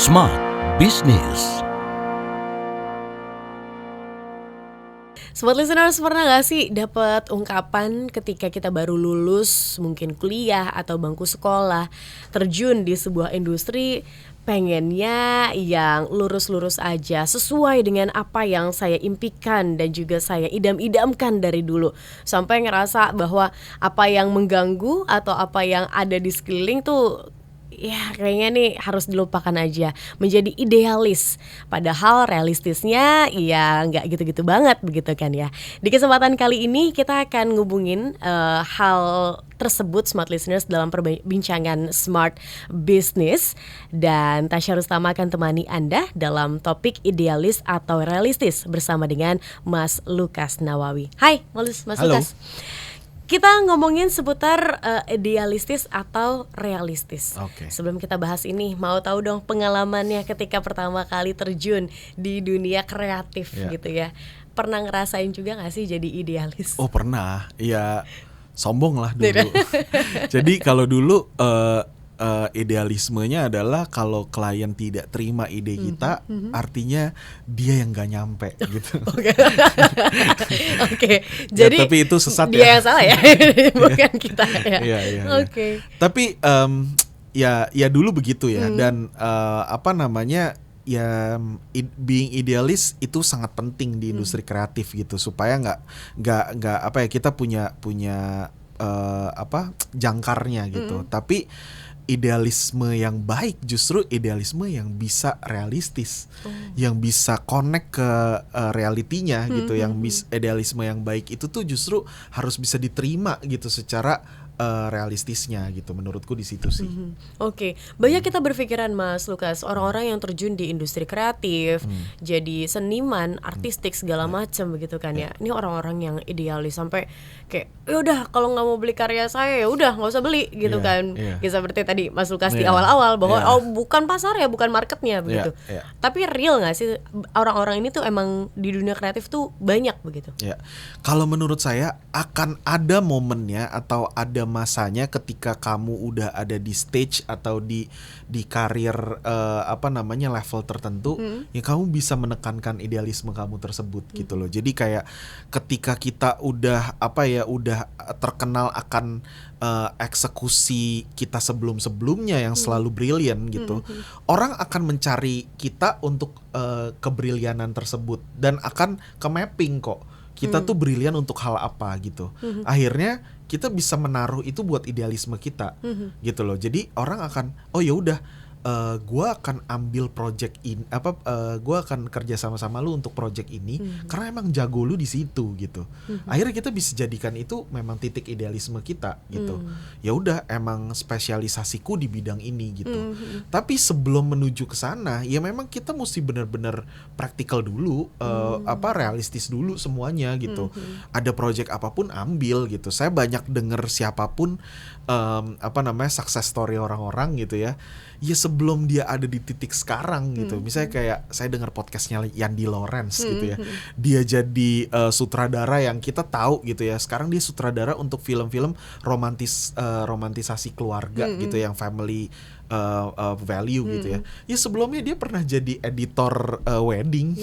Smart Business. Smart listeners, pernah gak sih dapat ungkapan ketika kita baru lulus, mungkin kuliah atau bangku sekolah, terjun di sebuah industri, pengennya yang lurus-lurus aja, sesuai dengan apa yang saya impikan dan juga saya idam-idamkan dari dulu. Sampai ngerasa bahwa apa yang mengganggu atau apa yang ada di sekeliling tuh ya kayaknya nih harus dilupakan aja, menjadi idealis. Padahal realistisnya ya nggak gitu-gitu banget begitu kan ya. Di kesempatan kali ini kita akan ngubungin hal tersebut Smart Listeners dalam perbincangan Smart Business. Dan Tasya Rustama akan temani Anda dalam topik idealis atau realistis bersama dengan Mas Lukas Nawawi. Hai Mas Halo. Lukas. Kita ngomongin seputar idealistis atau realistis. Oke. Sebelum kita bahas ini, mau tahu dong pengalamannya ketika pertama kali terjun di dunia kreatif gitu ya. Pernah ngerasain juga gak sih jadi idealis? Oh pernah, ya sombong lah dulu. Jadi kalau dulu idealismenya adalah kalau klien tidak terima ide kita, artinya dia yang nggak nyampe gitu. Oke, jadi ya, tapi itu sesat dia yang salah ya, bukan kita ya. Iya. Oke. Tapi ya dulu begitu ya. Dan being idealis itu sangat penting di industri kreatif gitu, supaya nggak kita punya jangkarnya gitu. Tapi idealisme yang baik justru idealisme yang bisa realistis, yang bisa connect ke realitinya gitu. Idealisme yang baik itu tuh justru harus bisa diterima gitu secara realistisnya gitu. Menurutku di situ sih. Oke. Banyak kita berpikiran Mas Lukas, orang-orang yang terjun di industri kreatif, jadi seniman, artistik segala macam begitu kan ya. Ini orang-orang yang idealis sampai kayak ya udah kalau nggak mau beli karya saya ya udah nggak usah beli gitu kan. Ya, seperti tadi Mas Lukas di awal-awal bahwa bukan pasar ya, bukan marketnya begitu. Tapi real nggak sih orang-orang ini tuh emang di dunia kreatif tuh banyak begitu? Ya. Kalau menurut saya akan ada momennya atau ada masanya ketika kamu udah ada di stage atau di karir level tertentu, ya kamu bisa menekankan idealisme kamu tersebut gitu loh. Jadi kayak ketika kita udah terkenal akan eksekusi kita sebelumnya yang selalu brilian gitu, orang akan mencari kita untuk kebrilianan tersebut dan akan ke mapping kok. Kita tuh brilian untuk hal apa gitu. Akhirnya kita bisa menaruh itu buat idealisme kita gitu loh. Jadi orang akan ya udah, gue akan ambil project ini, gue akan kerja sama lu untuk project ini karena emang jago lu di situ gitu. Akhirnya kita bisa jadikan itu memang titik idealisme kita gitu. Ya udah, emang spesialisasiku di bidang ini gitu. Tapi sebelum menuju ke sana, ya memang kita mesti benar-benar praktikal dulu, realistis dulu semuanya gitu. Ada project apapun ambil gitu. Saya banyak denger siapapun success story orang-orang gitu ya. Ya sebelum dia ada di titik sekarang gitu. Misalnya kayak saya dengar podcastnya Yandi Lawrence gitu ya. Dia jadi sutradara yang kita tahu gitu ya. Sekarang dia sutradara untuk film-film romantisasi keluarga gitu, yang family value gitu ya. Ya sebelumnya dia pernah jadi editor wedding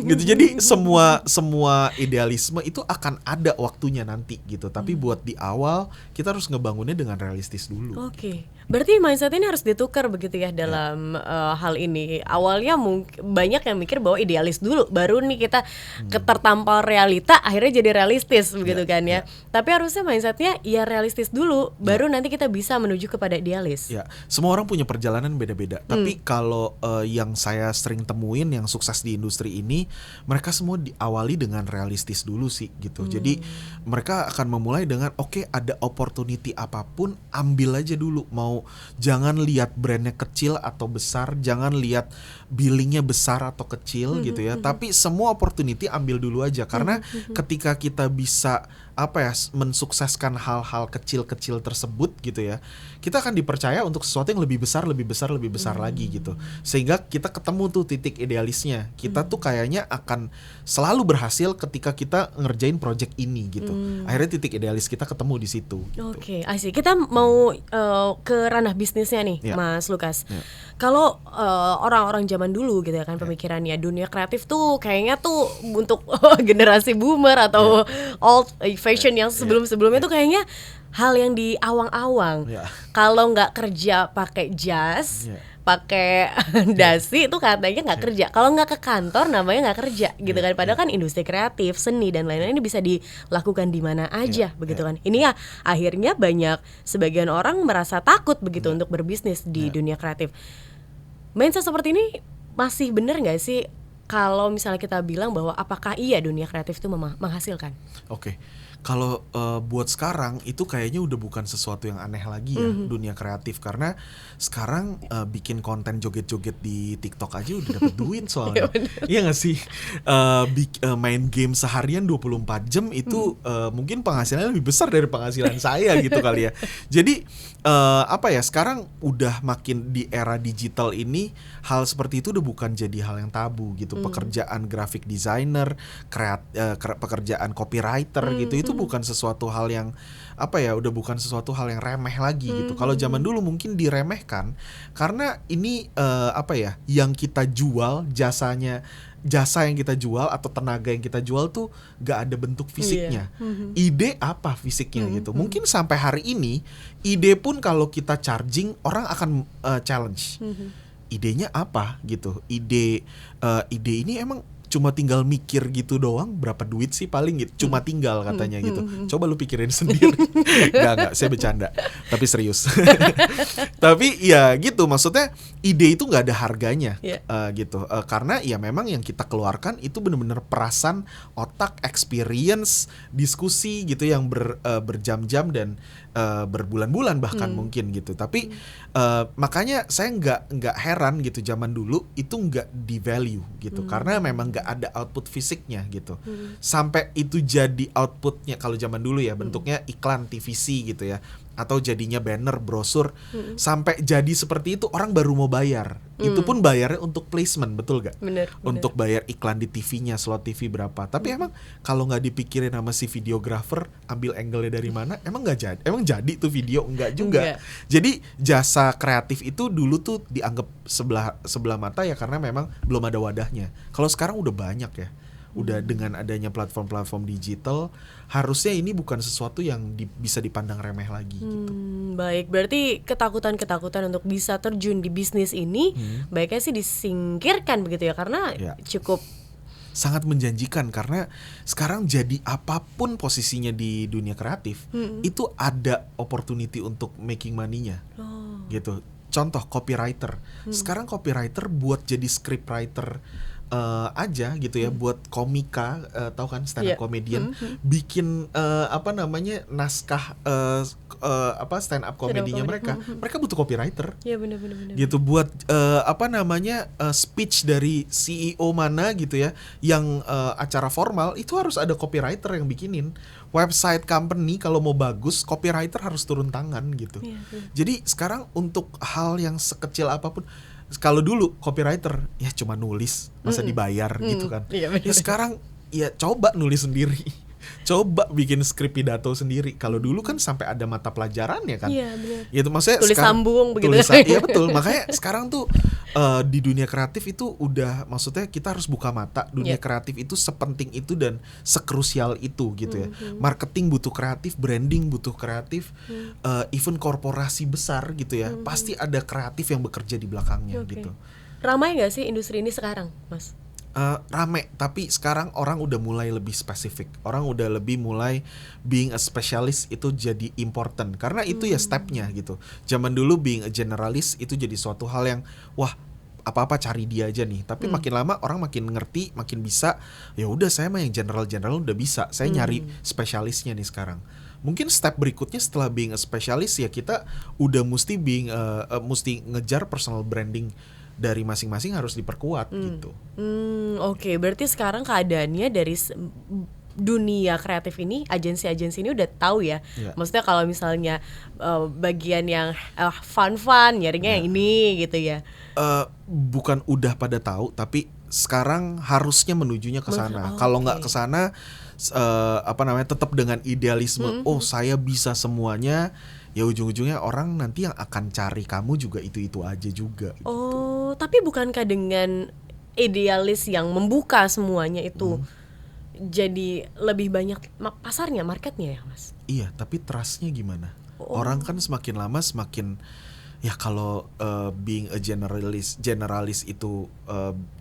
gitu. Jadi semua idealisme itu akan ada waktunya nanti gitu. Tapi buat di awal kita harus ngebangunnya dengan realistis dulu. Oke. Berarti mindset ini harus ditukar begitu ya dalam hal ini. Awalnya banyak yang mikir bahwa idealis dulu, baru nih kita tertampal realita, akhirnya jadi realistis begitu kan ya. Tapi harusnya mindsetnya ya realistis dulu, baru nanti kita bisa menuju kepada idealis. Ya, semua orang punya perjalanan beda-beda. Tapi kalau yang saya sering temuin yang sukses di industri ini, mereka semua diawali dengan realistis dulu sih gitu. Jadi mereka akan memulai dengan ada opportunity apapun, ambil aja dulu. Jangan lihat brandnya kecil atau besar, jangan lihat billingnya besar atau kecil gitu ya. Tapi semua opportunity ambil dulu aja, karena ketika kita bisa mensukseskan hal-hal kecil-kecil tersebut gitu ya, kita akan dipercaya untuk sesuatu yang lebih besar lagi gitu. Sehingga kita ketemu tuh titik idealisnya. Kita tuh kayaknya akan selalu berhasil ketika kita ngerjain project ini gitu. Akhirnya titik idealis kita ketemu di situ gitu. Oke, I see. Kita mau ke ranah bisnisnya nih, Mas Lukas. Kalau orang-orang zaman dulu gitu ya kan pemikirannya dunia kreatif tuh kayaknya tuh untuk generasi boomer atau old fashion yang sebelum-sebelumnya tuh kayaknya hal yang di awang-awang. Kalau nggak kerja pakai jas, pakai dasi itu katanya nggak kerja. Kalau nggak ke kantor namanya nggak kerja gitu kan. Padahal kan industri kreatif, seni dan lain-lain ini bisa dilakukan di mana aja begitu kan. Ini ya akhirnya banyak sebagian orang merasa takut begitu untuk berbisnis di dunia kreatif. Mindset seperti ini masih benar nggak sih kalau misalnya kita bilang bahwa apakah iya dunia kreatif itu menghasilkan? Oke. Kalau buat sekarang itu kayaknya udah bukan sesuatu yang aneh lagi ya dunia kreatif, karena sekarang bikin konten joget-joget di TikTok aja udah dapet duit soalnya. Iya nggak sih? Main game seharian 24 jam itu mungkin penghasilannya lebih besar dari penghasilan saya gitu kali ya. Jadi apa ya, sekarang udah makin di era digital ini hal seperti itu udah bukan jadi hal yang tabu gitu. Pekerjaan graphic designer, pekerjaan copywriter gitu itu bukan sesuatu hal yang apa ya, udah bukan sesuatu hal yang remeh lagi gitu. Kalau zaman dulu mungkin diremehkan karena ini apa ya, yang kita jual jasa yang kita jual atau tenaga yang kita jual tuh gak ada bentuk fisiknya. Ide apa fisiknya gitu. Mungkin sampai hari ini ide pun kalau kita charging orang akan challenge. Idenya apa gitu. Ide ini emang cuma tinggal mikir gitu doang, berapa duit sih paling gitu. Cuma tinggal katanya gitu. Coba lu pikirin sendiri. Enggak, saya bercanda. Tapi serius. Tapi ya gitu, maksudnya ide itu nggak ada harganya gitu. Karena ya memang yang kita keluarkan itu benar-benar perasan, otak, experience, diskusi gitu yang berjam-jam dan berbulan-bulan bahkan mungkin gitu. Tapi makanya saya nggak heran gitu zaman dulu itu nggak di value gitu, karena memang nggak ada output fisiknya gitu. Sampai itu jadi outputnya kalau zaman dulu ya bentuknya iklan TVC gitu ya, atau jadinya banner, brosur, sampai jadi seperti itu orang baru mau bayar. Itu pun bayarnya untuk placement, betul gak? Bener. Untuk bayar iklan di TV-nya, slot TV berapa. Tapi emang kalau nggak dipikirin sama si videographer, ambil angle-nya dari mana, emang nggak jadi. Emang jadi tuh video? Enggak juga. Jadi jasa kreatif itu dulu tuh dianggap sebelah mata ya karena memang belum ada wadahnya. Kalau sekarang udah banyak ya. Udah dengan adanya platform-platform digital, harusnya ini bukan sesuatu yang bisa dipandang remeh lagi gitu. Baik, berarti ketakutan-ketakutan untuk bisa terjun di bisnis ini baiknya sih disingkirkan begitu ya, karena cukup sangat menjanjikan karena sekarang jadi apapun posisinya di dunia kreatif itu ada opportunity untuk making money-nya gitu. Contoh copywriter, sekarang copywriter buat jadi scriptwriter aja gitu ya, buat komika, tahu kan stand up comedian, bikin apa namanya naskah apa stand up comedy-nya mereka butuh copywriter. Iya benar. Gitu buat apa namanya speech dari CEO mana gitu ya, yang acara formal itu harus ada copywriter yang bikinin. Website company kalau mau bagus, copywriter harus turun tangan gitu. Jadi sekarang untuk hal yang sekecil apapun, kalau dulu copywriter ya cuma nulis, masa dibayar gitu kan. Ya sekarang ya coba nulis sendiri. Coba bikin skrip pidato sendiri. Kalau dulu kan sampai ada mata pelajarannya kan. Iya benar. Itu maksudnya tulis sambung begitu. Iya betul. Makanya sekarang tuh di dunia kreatif itu udah, maksudnya kita harus buka mata. Dunia kreatif itu sepenting itu dan sekrusial itu gitu ya. Marketing butuh kreatif, branding butuh kreatif, even korporasi besar gitu ya. Pasti ada kreatif yang bekerja di belakangnya gitu. Ramai nggak sih industri ini sekarang, Mas? Rame, tapi sekarang orang udah mulai lebih spesifik. Orang udah lebih mulai being a specialist itu jadi important. Karena itu ya stepnya gitu. Zaman dulu being a generalist itu jadi suatu hal yang wah, apa-apa cari dia aja nih. Tapi makin lama orang makin ngerti, makin bisa. Ya udah, saya mah yang general udah bisa. Saya nyari spesialisnya nih sekarang. Mungkin step berikutnya setelah being a specialist ya kita udah mesti mesti ngejar personal branding dari masing-masing harus diperkuat gitu. Oke, berarti sekarang keadaannya dari dunia kreatif ini, agensi-agensi ini udah tahu ya. Maksudnya kalau misalnya bagian yang fun nyarinya yang ini gitu ya. Bukan udah pada tahu, tapi sekarang harusnya menujunya ke sana. Kalau nggak ke sana, apa namanya, tetap dengan idealisme. Oh, saya bisa semuanya. Ya ujung-ujungnya orang nanti yang akan cari kamu juga itu aja juga gitu. Oh, tapi bukankah dengan idealis yang membuka semuanya itu jadi lebih banyak pasarnya, marketnya ya Mas? Iya, tapi trustnya gimana? Oh. Orang kan semakin lama semakin ya kalau being a generalis itu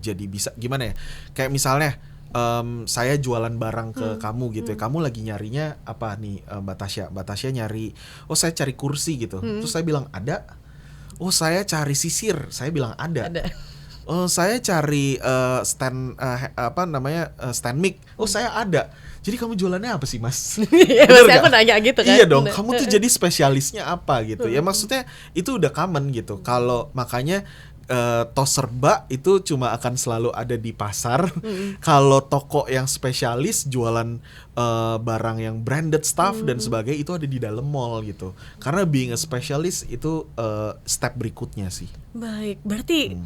jadi bisa gimana ya? Kayak misalnya saya jualan barang ke kamu gitu ya. Kamu lagi nyarinya apa nih Mbak Tasya? Mbak Tasya nyari, oh saya cari kursi gitu. Terus saya bilang ada. Oh saya cari sisir. Saya bilang ada. Oh saya cari stand stand mic. Oh saya ada. Jadi kamu jualannya apa sih Mas? Iya, Bener aku gak? nanya gitu kan. Iya dong, kamu tuh jadi spesialisnya apa gitu. Ya maksudnya itu udah common gitu. Kalau makanya tos serba itu cuma akan selalu ada di pasar. Kalau toko yang spesialis jualan barang yang branded stuff dan sebagainya itu ada di dalam mall gitu. Karena being a specialist itu step berikutnya sih. Baik, berarti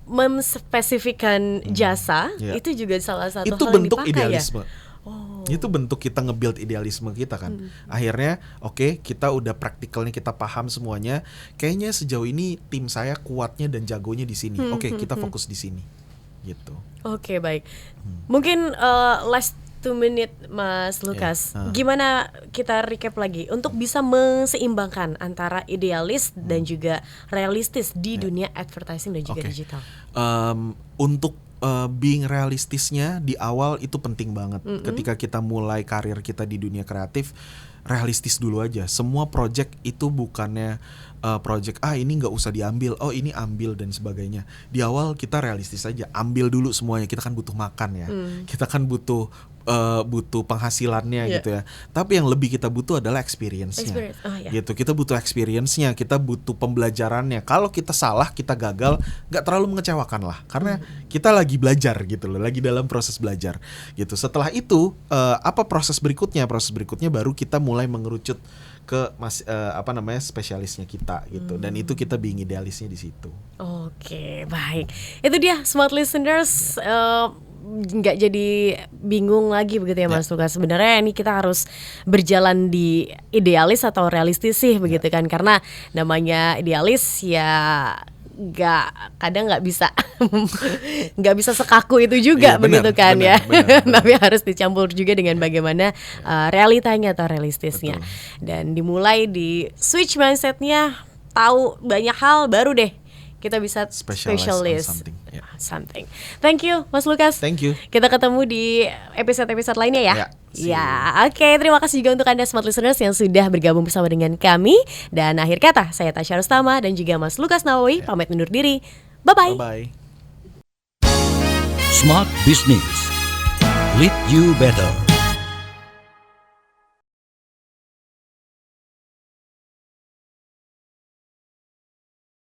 memspesifikkan jasa Iya. itu juga salah satu Itu hal yang bentuk dipakai idealisme. ya. Oh. Itu bentuk kita nge-build idealisme kita kan. Akhirnya oke, kita udah praktikalnya, kita paham semuanya. Kayaknya sejauh ini tim saya kuatnya dan jagonya di sini. Oke, kita fokus di sini. Gitu. Oke, baik. Mungkin last 2 minute Mas Lukas. Yeah. Gimana kita recap lagi untuk bisa meseimbangkan antara idealis dan juga realistis di dunia advertising dan juga Oke. digital. Untuk being realistisnya di awal itu penting banget. Ketika kita mulai karir kita di dunia kreatif, realistis dulu aja. Semua project itu bukannya project ini nggak usah diambil, oh ini ambil dan sebagainya. Di awal kita realistis aja, ambil dulu semuanya. Kita kan butuh makan ya, kita kan butuh penghasilannya gitu ya. Tapi yang lebih kita butuh adalah experience-nya. Gitu. Kita butuh experience-nya, kita butuh pembelajarannya. Kalau kita salah, kita gagal, nggak terlalu mengecewakan lah. Karena kita lagi belajar gitu loh, lagi dalam proses belajar gitu. Setelah itu apa proses berikutnya? Proses berikutnya baru kita mulai mengerucut ke spesialisnya kita gitu. Dan itu kita being idealisnya di situ. Oke, baik. Itu dia smart listeners, nggak jadi bingung lagi begitu ya Mas Lukas. Sebenarnya ini kita harus berjalan di idealis atau realistis sih begitu kan, karena namanya idealis ya kadang nggak bisa sekaku itu juga begitu kan ya. Tapi harus dicampur juga dengan bagaimana realitanya atau realistisnya. Dan dimulai di switch mindsetnya, tahu banyak hal baru deh kita bisa specialist something. Thank you Mas Lukas. Thank you. Kita ketemu di episode-episode lainnya ya. Oke, terima kasih juga untuk Anda smart listeners yang sudah bergabung bersama dengan kami. Dan akhir kata, saya Tasya Rustama dan juga Mas Lukas Nawawi pamit undur diri. Bye-bye. Smart Business. Lead you better.